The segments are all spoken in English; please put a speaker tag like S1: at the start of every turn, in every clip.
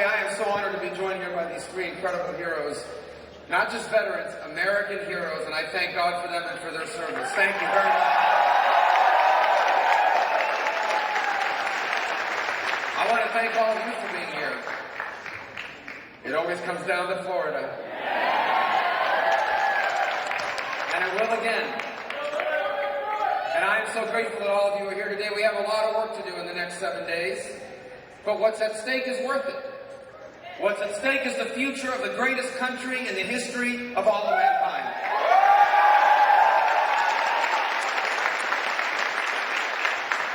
S1: way, I am so honored to be joined here by these three incredible heroes. Not just veterans, American heroes, and I thank God for them and for their service. Thank you very much. I want to thank all of you for being here. It always comes down to Florida. And it will again. And I am so grateful that all of you are here today. We have a lot of work to do in the next 7 days. But what's at stake is worth it. What's at stake is the future of the greatest country in the history of all of mankind.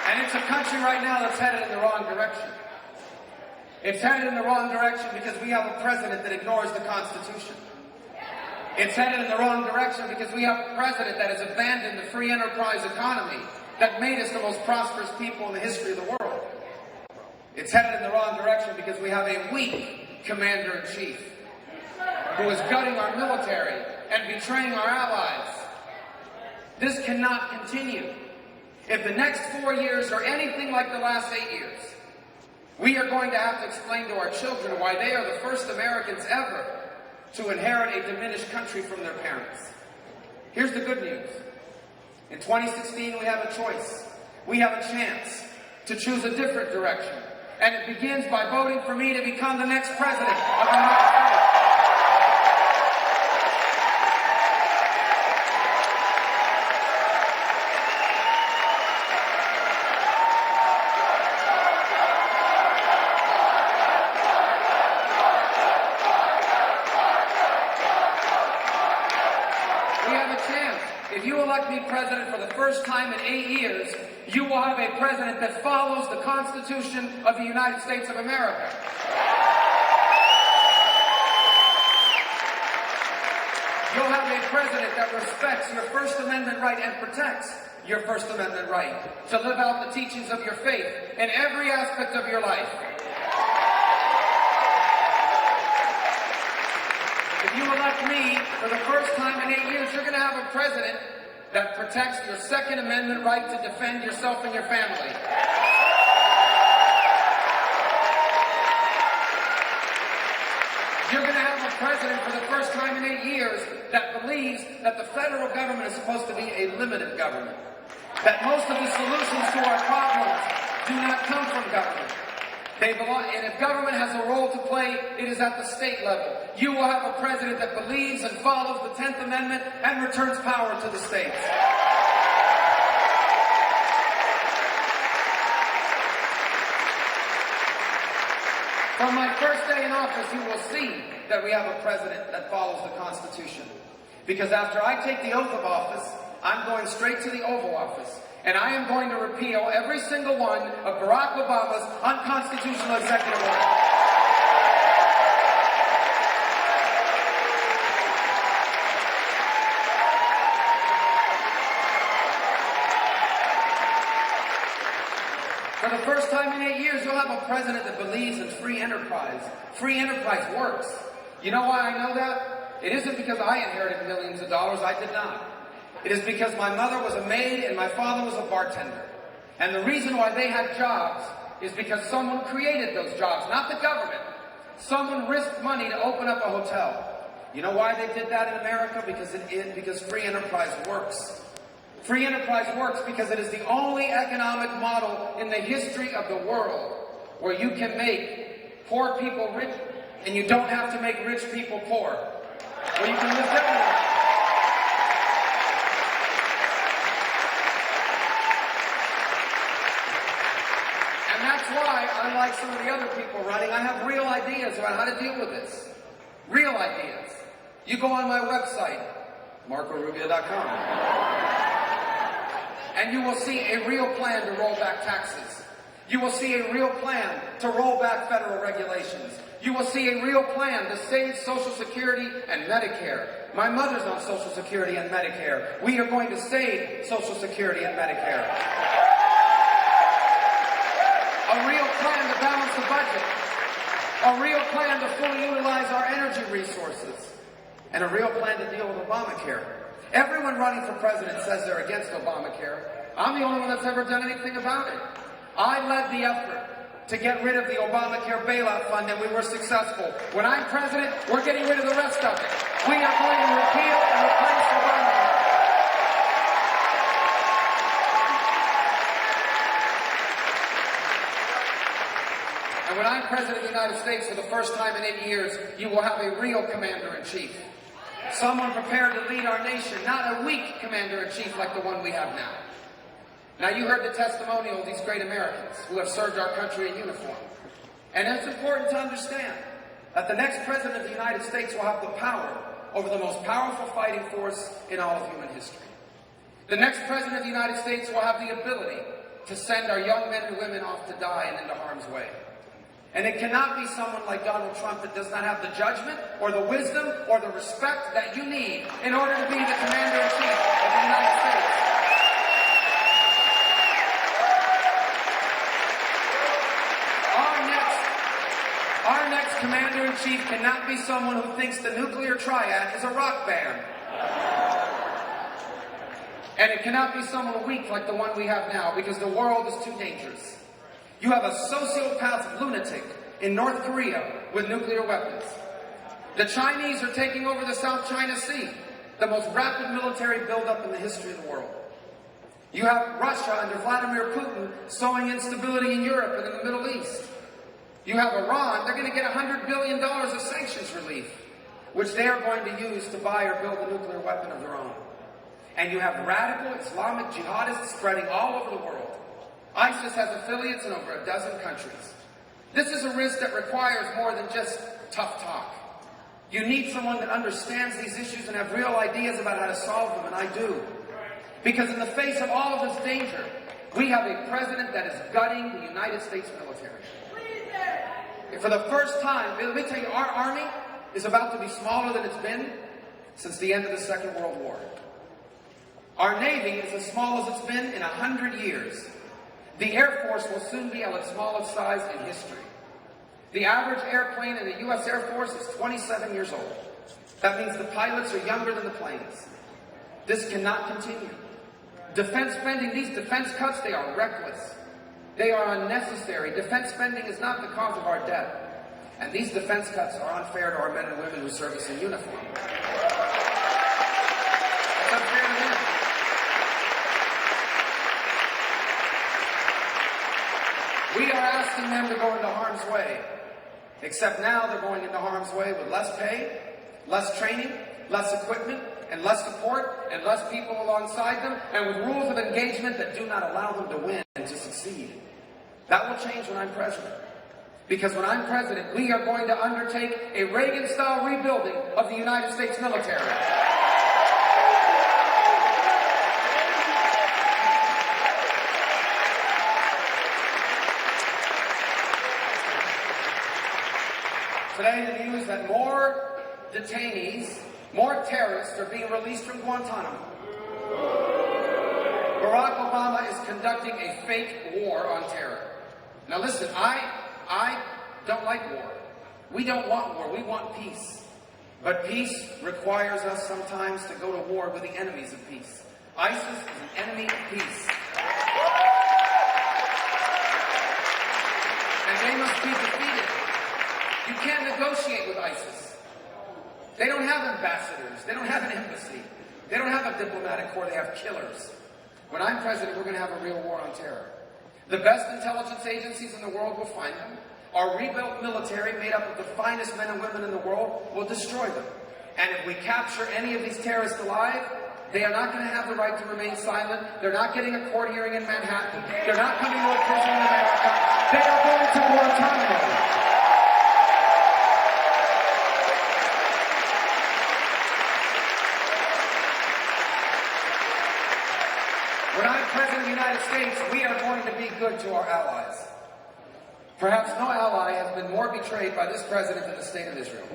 S1: And it's a country right now that's headed in the wrong direction. It's headed in the wrong direction because we have a president that ignores the Constitution. It's headed in the wrong direction because we have a president that has abandoned the free enterprise economy that made us the most prosperous people in the history of the world. It's headed in the wrong direction because we have a weak commander-in-chief who is gutting our military and betraying our allies. This cannot continue. If the next 4 years are anything like the last 8 years, we are going to have to explain to our children why they are the first Americans ever to inherit a diminished country from their parents. Here's the good news. In 2016, we have a choice. We have a chance to choose a different direction. And it begins by voting for me to become the next president of the United States. We have a chance. If you elect me president for the first time in 8 years, you will have a president that follows the Constitution of the United States of America. You'll have a president that respects your First Amendment right and protects your First Amendment right to live out the teachings of your faith in every aspect of your life. If you elect me for the first time in 8 years, you're going to have a president that protects your Second Amendment right to defend yourself and your family. You're going to have a president for the first time in 8 years that believes that the federal government is supposed to be a limited government. That most of the solutions to our problems do not come from government. They belong, and if government has a role to play, it is at the state level. You will have a president that believes and follows the 10th Amendment and returns power to the states. From my first day in office, you will see that we have a president that follows the Constitution. Because after I take the oath of office, I'm going straight to the Oval Office. And I am going to repeal every single one of Barack Obama's unconstitutional executive orders. For the first time in 8 years, you'll have a president that believes in free enterprise. Free enterprise works. You know why I know that? It isn't because I inherited millions of dollars. I did not. It is because my mother was a maid and my father was a bartender. And the reason why they had jobs is because someone created those jobs, not the government. Someone risked money to open up a hotel. You know why they did that in America? Because free enterprise works. Free enterprise works because it is the only economic model in the history of the world where you can make poor people rich and you don't have to make rich people poor. Where you can lift everyone. And that's why, unlike some of the other people running, I have real ideas about how to deal with this. Real ideas. You go on my website, marcorubio.com. And you will see a real plan to roll back taxes. You will see a real plan to roll back federal regulations. You will see a real plan to save Social Security and Medicare. My mother's on Social Security and Medicare. We are going to save Social Security and Medicare. A real plan to balance the budget. A real plan to fully utilize our energy resources. And a real plan to deal with Obamacare. Everyone running for president says they're against Obamacare. I'm the only one that's ever done anything about it. I led the effort to get rid of the Obamacare bailout fund, and we were successful. When I'm president, we're getting rid of the rest of it. We are going to repeal and replace Obamacare. And when I'm president of the United States for the first time in 8 years, you will have a real commander-in-chief. Someone prepared to lead our nation, not a weak commander-in-chief like the one we have now. Now, you heard the testimonial of these great Americans who have served our country in uniform. And it's important to understand that the next president of the United States will have the power over the most powerful fighting force in all of human history. The next president of the United States will have the ability to send our young men and women off to die and into harm's way. And it cannot be someone like Donald Trump that does not have the judgment or the wisdom or the respect that you need in order to be the commander-in-chief of the United States. Our next commander-in-chief cannot be someone who thinks the nuclear triad is a rock band. And it cannot be someone weak like the one we have now, because the world is too dangerous. You have a sociopath lunatic in North Korea with nuclear weapons. The Chinese are taking over the South China Sea, the most rapid military buildup in the history of the world. You have Russia under Vladimir Putin sowing instability in Europe and in the Middle East. You have Iran, they're going to get $100 billion of sanctions relief, which they are going to use to buy or build a nuclear weapon of their own. And you have radical Islamic jihadists spreading all over the world. ISIS has affiliates in over a dozen countries. This is a risk that requires more than just tough talk. You need someone that understands these issues and have real ideas about how to solve them, and I do. Because in the face of all of this danger, we have a president that is gutting the United States military. For the first time, let me tell you, our army is about to be smaller than it's been since the end of the Second World War. Our Navy is as small as it's been in 100 years. The Air Force will soon be at its smallest size in history. The average airplane in the U.S. Air Force is 27 years old. That means the pilots are younger than the planes. This cannot continue. Defense spending, these defense cuts, they are reckless. They are unnecessary. Defense spending is not the cause of our debt. And these defense cuts are unfair to our men and women who service in uniform. It's unfair to them. We are asking them to go into harm's way. Except now they're going into harm's way with less pay, less training, less equipment, and less support, and less people alongside them, and with rules of engagement that do not allow them to win and to succeed. That will change when I'm president. Because when I'm president, we are going to undertake a Reagan-style rebuilding of the United States military. Today, the news that more detainees, more terrorists are being released from Guantanamo. Barack Obama is conducting a fake war on terror. Now listen, I don't like war. We don't want war. We want peace. But peace requires us sometimes to go to war with the enemies of peace. ISIS is an enemy of peace. And they must be defeated. You can't negotiate with ISIS. They don't have ambassadors. They don't have an embassy. They don't have a diplomatic corps. They have killers. When I'm president, we're going to have a real war on terror. The best intelligence agencies in the world will find them. Our rebuilt military, made up of the finest men and women in the world, will destroy them. And if we capture any of these terrorists alive, they are not going to have the right to remain silent. They're not getting a court hearing in Manhattan. They're not coming to a prison in America. They are going to Guantanamo. When I'm president of the United States, we are going to be good to our allies. Perhaps no ally has been more betrayed by this president than the state of Israel.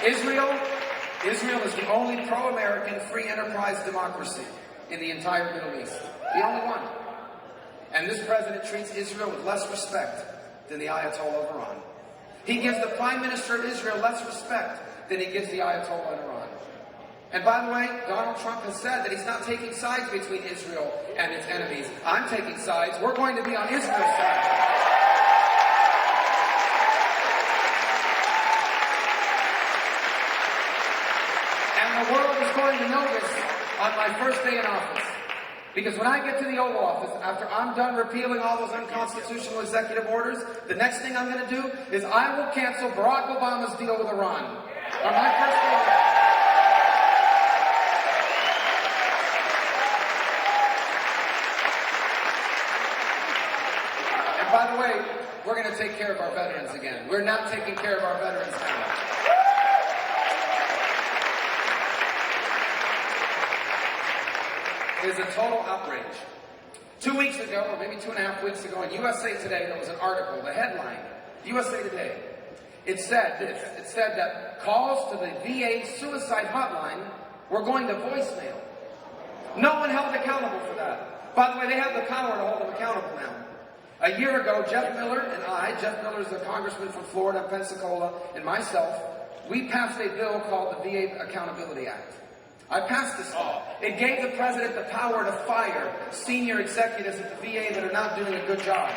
S1: Israel is the only pro-American free enterprise democracy in the entire Middle East. The only one. And this president treats Israel with less respect than the Ayatollah of Iran. He gives the Prime Minister of Israel less respect than he gives the Ayatollah in Iran. And by the way, Donald Trump has said that he's not taking sides between Israel and its enemies. I'm taking sides. We're going to be on Israel's side. And the world is going to know this on my first day in office. Because when I get to the Oval Office, after I'm done repealing all those unconstitutional executive orders, the next thing I'm going to do is I will cancel Barack Obama's deal with Iran. On my first day in office. And by the way, we're going to take care of our veterans again. We're not taking care of our veterans now. It is a total outrage. 2 weeks ago, or maybe 2.5 weeks ago, in USA Today, there was an article, the headline, USA Today. It said this. It said that calls to the VA suicide hotline were going to voicemail. No one held accountable for that. By the way, they have the power to hold them accountable now. A year ago, Jeff Miller and I, Jeff Miller is the congressman from Florida and Pensacola, and myself, we passed a bill called the VA Accountability Act. I passed this law. It gave the president the power to fire senior executives at the VA that are not doing a good job.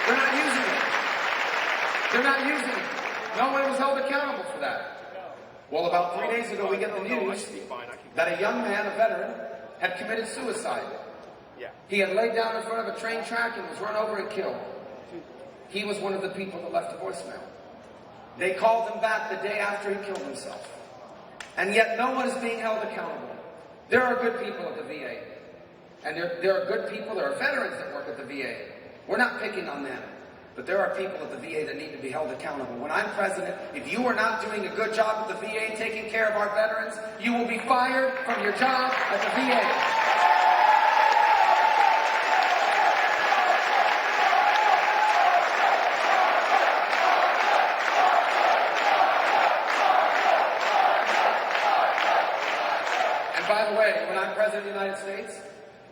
S1: They're not using it. They're not using it. No one was held accountable for that. Well, about 3 days ago, we get the news that a young man, a veteran, had committed suicide. He had laid down in front of a train track and was run over and killed. He was one of the people that left a voicemail. They called him back the day after he killed himself. And yet no one is being held accountable. There are good people at the VA. And there are good people, there are veterans that work at the VA. We're not picking on them. But there are people at the VA that need to be held accountable. When I'm president, if you are not doing a good job at the VA taking care of our veterans, you will be fired from your job at the VA. By the way, when I'm President of the United States,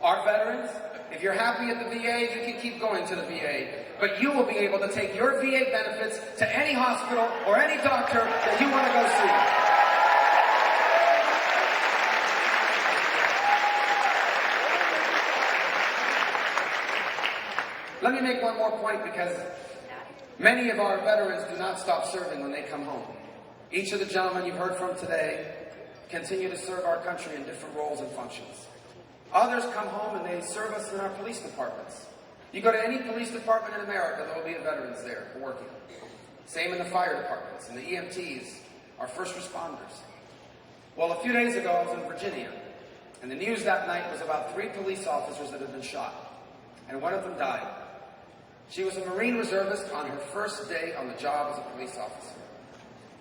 S1: our veterans, if you're happy at the VA, you can keep going to the VA. But you will be able to take your VA benefits to any hospital or any doctor that you want to go see. Let me make one more point, because many of our veterans do not stop serving when they come home. Each of the gentlemen you've heard from today continue to serve our country in different roles and functions. Others come home and they serve us in our police departments. You go to any police department in America, there will be veterans there working. Same in the fire departments and the EMTs, our first responders. Well, a few days ago, I was in Virginia, and the news that night was about 3 police officers that had been shot, and one of them died. She was a Marine reservist on her first day on the job as a police officer.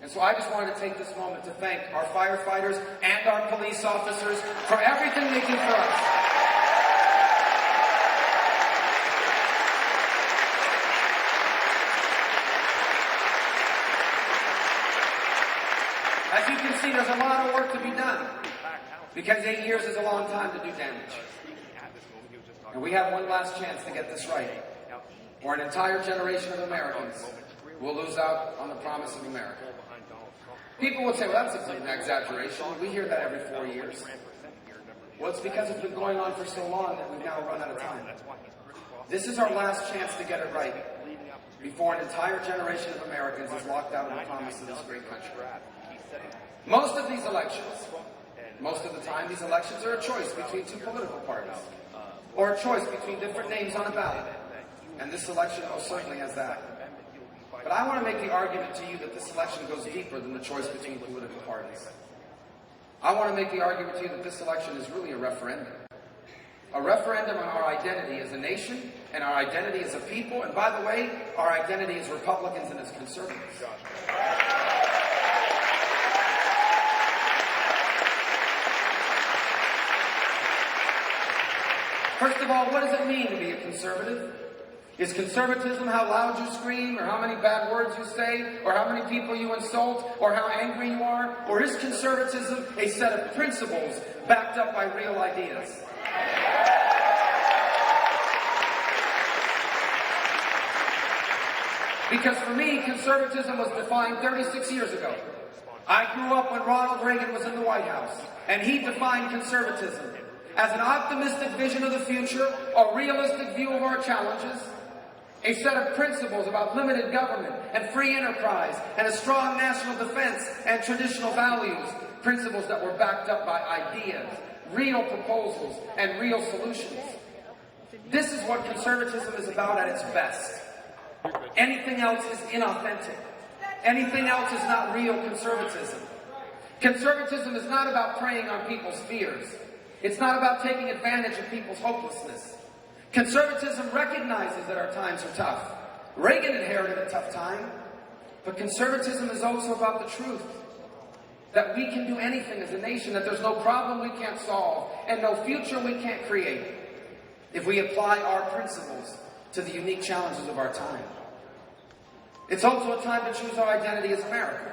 S1: And so I just wanted to take this moment to thank our firefighters and our police officers for everything they do for us. As you can see, there's a lot of work to be done, because 8 years is a long time to do damage. And we have one last chance to get this right, or an entire generation of Americans will lose out on the promise of America. People would say, well, that's an exaggeration. We hear that every 4 years. Well, it's because it's been going on for so long that we've now run out of time. This is our last chance to get it right before an entire generation of Americans is locked out of the promise of this great country. Most of these elections, most of the time, these elections are a choice between 2 political parties, or a choice between different names on a ballot. And this election most certainly has that. But I want to make the argument to you that this election goes deeper than the choice between political parties. I want to make the argument to you that this election is really a referendum. A referendum on our identity as a nation, and our identity as a people, and by the way, our identity as Republicans and as conservatives. First of all, what does it mean to be a conservative? Is conservatism how loud you scream, or how many bad words you say, or how many people you insult, or how angry you are? Or is conservatism a set of principles backed up by real ideas? Because for me, conservatism was defined 36 years ago. I grew up when Ronald Reagan was in the White House, and he defined conservatism as an optimistic vision of the future, a realistic view of our challenges, a set of principles about limited government and free enterprise, and a strong national defense and traditional values, principles that were backed up by ideas, real proposals, and real solutions. This is what conservatism is about at its best. Anything else is inauthentic. Anything else is not real conservatism. Conservatism is not about preying on people's fears. It's not about taking advantage of people's hopelessness. Conservatism recognizes that our times are tough. Reagan inherited a tough time. But conservatism is also about the truth. That we can do anything as a nation, that there's no problem we can't solve, and no future we can't create, if we apply our principles to the unique challenges of our time. It's also a time to choose our identity as America.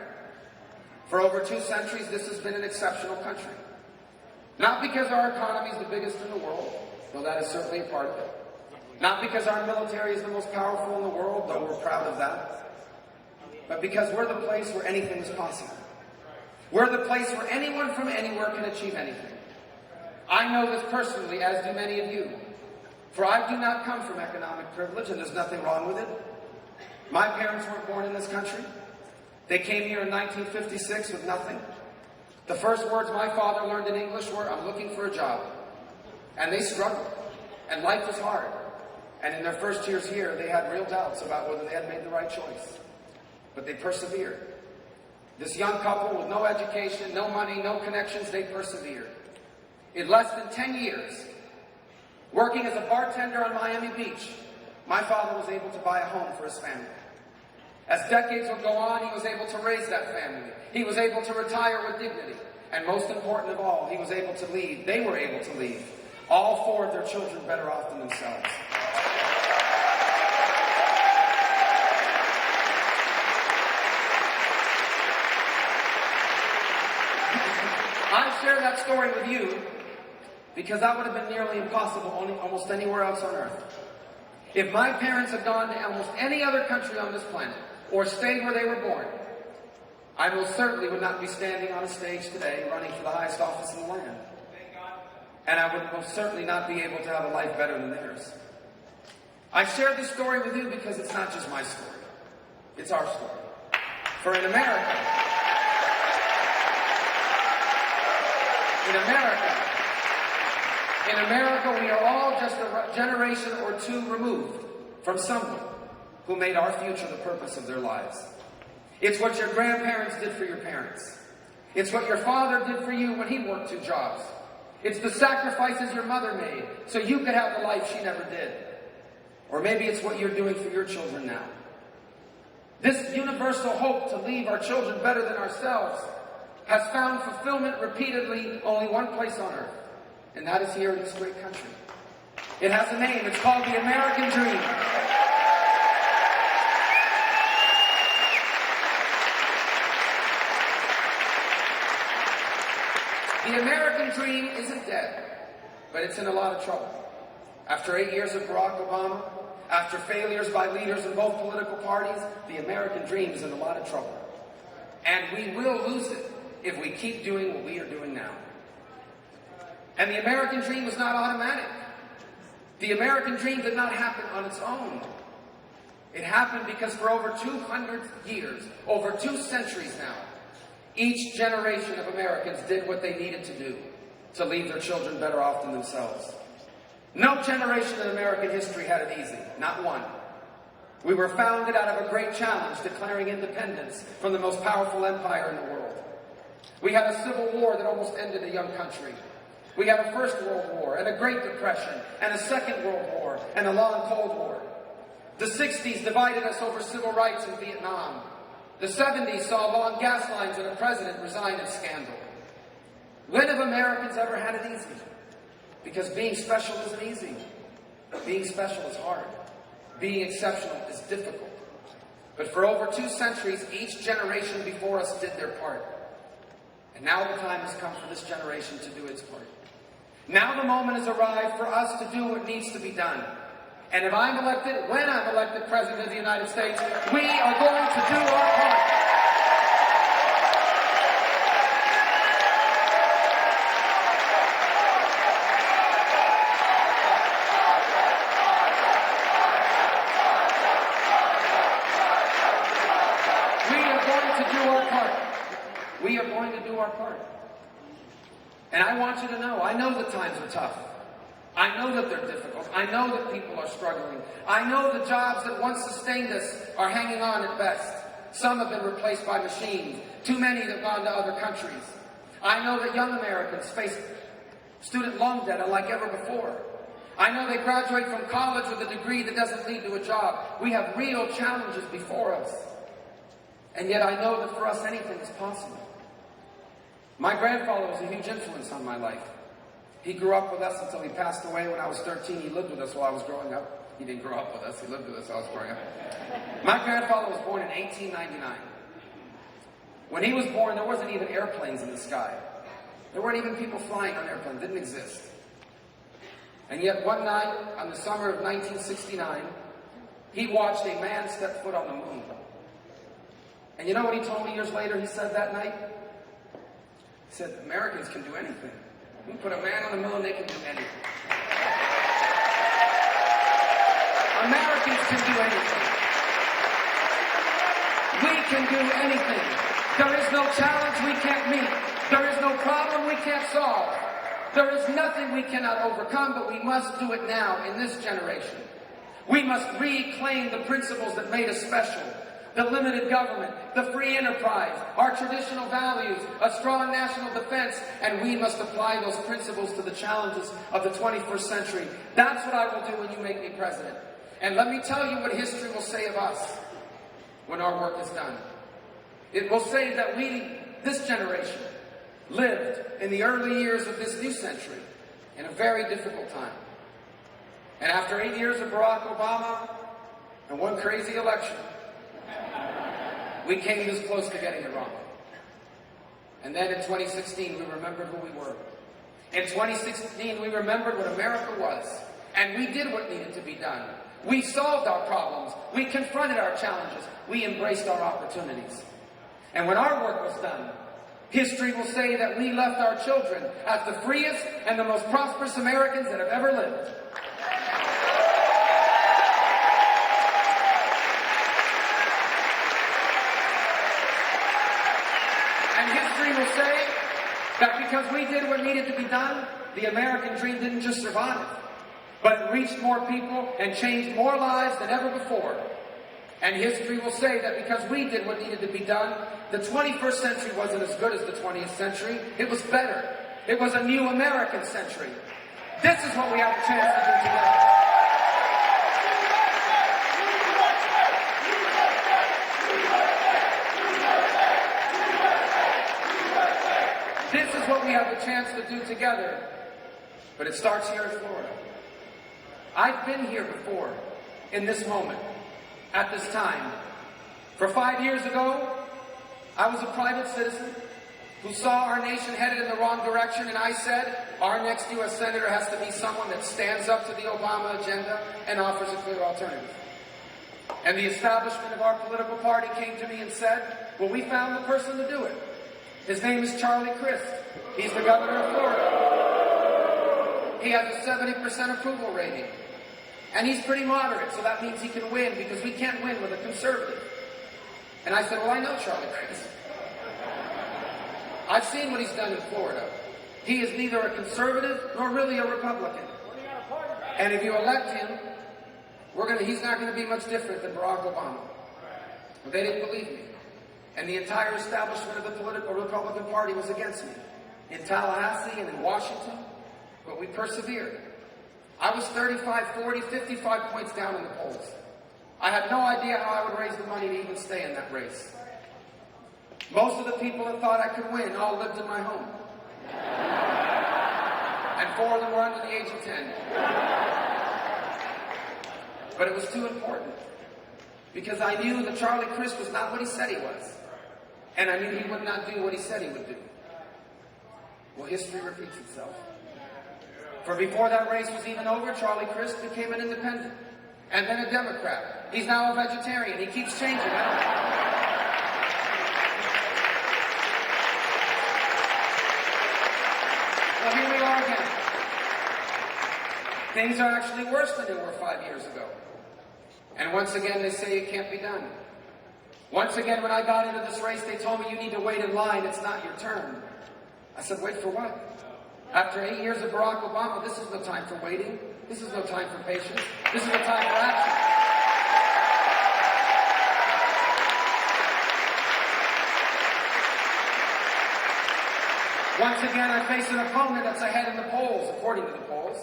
S1: For over 2 centuries, this has been an exceptional country. Not because our economy is the biggest in the world, though that is certainly a part of it. Not because our military is the most powerful in the world, though we're proud of that. But because we're the place where anything is possible. We're the place where anyone from anywhere can achieve anything. I know this personally, as do many of you. For I do not come from economic privilege, and there's nothing wrong with it. My parents weren't born in this country. They came here in 1956 with nothing. The first words my father learned in English were, "I'm looking for a job." And they struggled. And life was hard. And in their first years here, they had real doubts about whether they had made the right choice. But they persevered. This young couple with no education, no money, no connections, they persevered. In less than 10 years, working as a bartender on Miami Beach, my father was able to buy a home for his family. As decades would go on, he was able to raise that family. He was able to retire with dignity. And most important of all, he was able to leave. They were able to leave all 4 of their children better off than themselves. I share that story with you because that would have been nearly impossible almost anywhere else on earth. If my parents had gone to almost any other country on this planet, or stayed where they were born, I most certainly would not be standing on a stage today running for the highest office in the land. And I would most certainly not be able to have a life better than theirs. I share this story with you because it's not just my story. It's our story. For in America, we are all just a generation or 2 removed from someone who made our future the purpose of their lives. It's what your grandparents did for your parents. It's what your father did for you when he worked 2 jobs. It's the sacrifices your mother made so you could have the life she never did. Or maybe it's what you're doing for your children now. This universal hope to leave our children better than ourselves has found fulfillment repeatedly only one place on earth, and that is here in this great country. It has a name. It's called the American Dream. The American dream isn't dead, but it's in a lot of trouble. After 8 years of Barack Obama, after failures by leaders in both political parties, the American dream is in a lot of trouble. And we will lose it if we keep doing what we are doing now. And the American dream was not automatic. The American dream did not happen on its own. It happened because for over 200 years, over 2 centuries now, each generation of Americans did what they needed to do to leave their children better off than themselves. No generation in American history had it easy, not one. We were founded out of a great challenge, declaring independence from the most powerful empire in the world. We had a civil war that almost ended a young country. We had a First World War, and a Great Depression, and a Second World War, and a long Cold War. The 60s divided us over civil rights in Vietnam. The 70s saw long gas lines and a president resign in scandal. When have Americans ever had it easy? Because being special isn't easy. Being special is hard. Being exceptional is difficult. But for over 2 centuries, each generation before us did their part. And now the time has come for this generation to do its part. Now the moment has arrived for us to do what needs to be done. And if I'm elected, when I'm elected President of the United States, we are going to do our part. We are going to do our part. And I want you to know, I know the times are tough. I know that they're difficult. I know that people are struggling. I know the jobs that once sustained us are hanging on at best. Some have been replaced by machines. Too many have gone to other countries. I know that young Americans face student loan debt unlike ever before. I know they graduate from college with a degree that doesn't lead to a job. We have real challenges before us. And yet I know that for us anything is possible. My grandfather was a huge influence on my life. He grew up with us until he passed away when I was 13. He lived with us while I was growing up. He didn't grow up with us. He lived with us while I was growing up. My grandfather was born in 1899. When he was born, there wasn't even airplanes in the sky. There weren't even people flying on airplanes. It didn't exist. And yet one night, on the summer of 1969, he watched a man step foot on the moon. And you know what he told me years later? He said that night? He said, Americans can do anything. You put a man on the moon, they can do anything. Americans can do anything. We can do anything. There is no challenge we can't meet. There is no problem we can't solve. There is nothing we cannot overcome, but we must do it now in this generation. We must reclaim the principles that made us special. The limited government, the free enterprise, our traditional values, a strong national defense, and we must apply those principles to the challenges of the 21st century. That's what I will do when you make me president. And let me tell you what history will say of us when our work is done. It will say that we, this generation, lived in the early years of this new century in a very difficult time. And after 8 years of Barack Obama and one crazy election, we came this close to getting it wrong. And then in 2016, we remembered who we were. In 2016, we remembered what America was. And we did what needed to be done. We solved our problems. We confronted our challenges. We embraced our opportunities. And when our work was done, history will say that we left our children as the freest and the most prosperous Americans that have ever lived. History will say that because we did what needed to be done, the American dream didn't just survive, but it reached more people and changed more lives than ever before. And history will say that because we did what needed to be done, the 21st century wasn't as good as the 20th century. It was better. It was a new American century. This is what we have a chance to do together. This is what we have a chance to do together. But it starts here in Florida. I've been here before, in this moment, at this time. For 5 years ago, I was a private citizen who saw our nation headed in the wrong direction, and I said, our next U.S. Senator has to be someone that stands up to the Obama agenda and offers a clear alternative. And the establishment of our political party came to me and said, well, we found the person to do it. His name is Charlie Crist. He's the governor of Florida. He has a 70% approval rating. And he's pretty moderate, so that means he can win, because we can't win with a conservative. And I said, well, I know Charlie Crist. I've seen what he's done in Florida. He is neither a conservative nor really a Republican. And if you elect him, he's not going to be much different than Barack Obama. But they didn't believe me. And the entire establishment of the political Republican Party was against me. In Tallahassee and in Washington. But we persevered. I was 35, 40, 55 points down in the polls. I had no idea how I would raise the money to even stay in that race. Most of the people that thought I could win all lived in my home. And 4 of them were under the age of 10. But it was too important. Because I knew that Charlie Crist was not what he said he was. And I knew he would not do what he said he would do. Well, history repeats itself. For before that race was even over, Charlie Crist became an independent. and then a Democrat. He's now a vegetarian. He keeps changing. Well, here we are again. Things are actually worse than they were 5 years ago. And once again, they say it can't be done. Once again, when I got into this race, they told me you need to wait in line. It's not your turn. I said, wait for what? After 8 years of Barack Obama, this is no time for waiting. This is no time for patience. This is no time for action. Once again, I face an opponent that's ahead in the polls, according to the polls,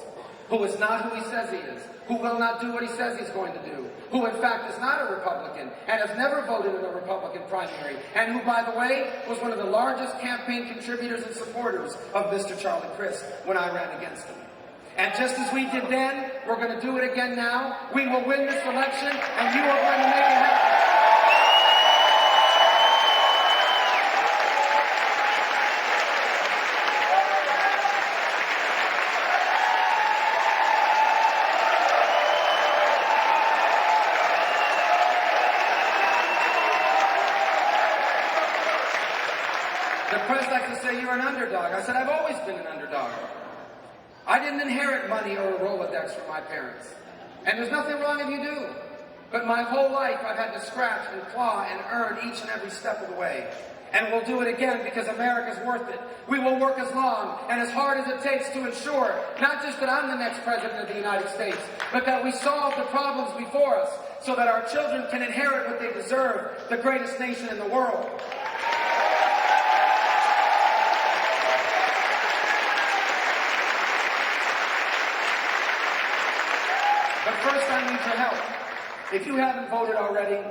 S1: who is not who he says he is, who will not do what he says he's going to do, who in fact is not a Republican and has never voted in a Republican primary, and who, by the way, was one of the largest campaign contributors and supporters of Mr. Charlie Crist when I ran against him. And just as we did then, we're going to do it again now. We will win this election, and you are going to make it happen. The press likes to say you're an underdog. I said I've always been an underdog. I didn't inherit money or a Rolodex from my parents. And there's nothing wrong if you do. But my whole life I've had to scratch and claw and earn each and every step of the way. And we'll do it again because America's worth it. We will work as long and as hard as it takes to ensure not just that I'm the next president of the United States, but that we solve the problems before us so that our children can inherit what they deserve, the greatest nation in the world. But first, I need your help. If you haven't voted already,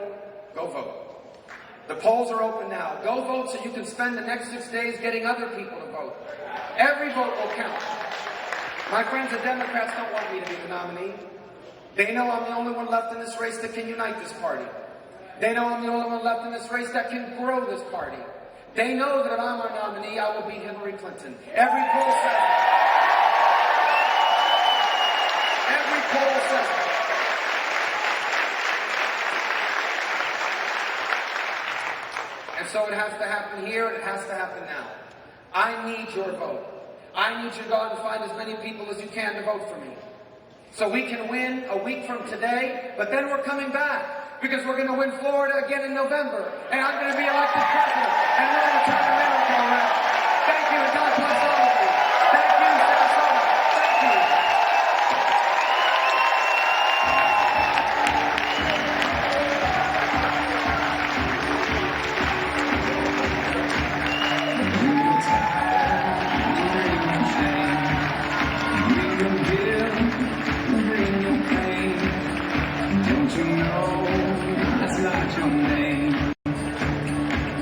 S1: go vote. The polls are open now. Go vote so you can spend the next 6 days getting other people to vote. Every vote will count. My friends, the Democrats don't want me to be the nominee. They know I'm the only one left in this race that can unite this party. They know I'm the only one left in this race that can grow this party. They know that if I'm our nominee, I will beat Hillary Clinton. Every poll says it. Every poll says it. And so it has to happen here, and it has to happen now. I need your vote. I need you to go out and find as many people as you can to vote for me. So we can win a week from today, but then we're coming back because we're going to win Florida again in November, and I'm going to be elected president, and we're going to turn America around. Thank you, and God bless all of you. Thank you, Sarasota. Thank you.
S2: Don't you know that's not your name?